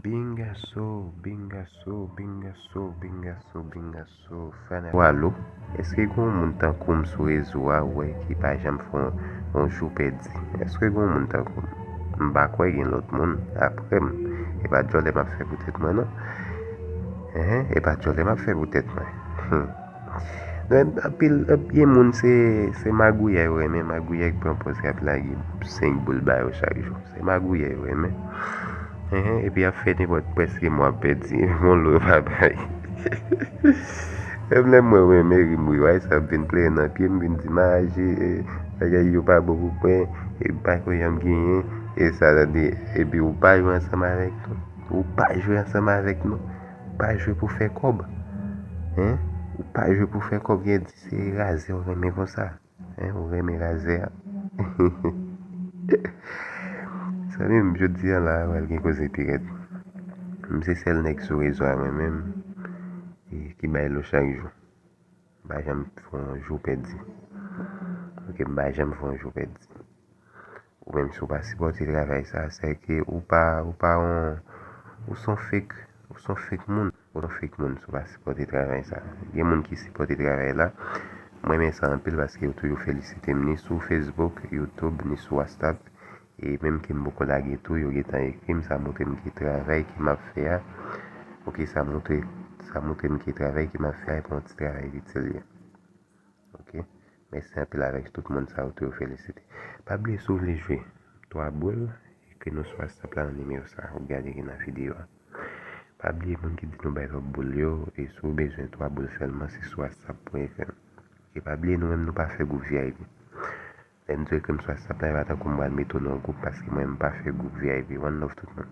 Bingaso, fana. Allo, est-ce que vous montant comme sur réseau ouais qui par exemple font un jour perdu? Est-ce que vous montant comme m'ba quoi gen l'autre monde après et pas jolle m'a fait peut-être moi non? Et pas jolle m'a fait peut-être moi. Apil ye moun se magouye ouais mais magouye qui prend pose cap là 5 boules ba chaque jour. C'est magouye ouais mais et puis a fait n'importe presque moi perdu mon le bye. Mwen mwen wè mèri mwen wè sa vin plè nan piye mwen di maje yo pa beaucoup pwen e pa ko yam genyen e sa de e pi ou pa jwe ansama avek nou ou pa jwe ansama avek nou pa jwe pou fè kob ou pa jwe pou fè kob gen di se raze ou reme kon sa ou reme raze sa mi mwen jodi an la wèl gen koze piret mwen se sel nek sou rezo a mwen mèm ki bay lo chak jou ba jam fon jou perdi ok ba jam fon jou perdi ou même si ou pas supporter travail ça c'est que ou pas on ou son fake moun si ou pas supporter travail ça il y a moun qui supporter travail là moi mais ça en pile parce que toujours féliciter ni sur Facebook YouTube ni sur WhatsApp et même qui beaucoup lagué tout yo getan écrit ça montre qui travail qui m'a fait ok ça montre qui travail qui m'a fait pour un petit travail utile. Ok? Merci un peu avec tout le monde, ça vous féliciter. Pas oublier sur les jouer 3 boules et que nous soit ça plan numéro ça. Regardez dans la vidéo. Pas oublier mon qui dit nous bailler boule et si vous besoin 3 boules seulement c'est sur whatsapp.fr. Et pas oublier nous même nous pas faire groupe VIP. Et nous comme soit ça plan va comme moi mettre dans groupe parce que moi même pas faire groupe VIP. One love tout le monde.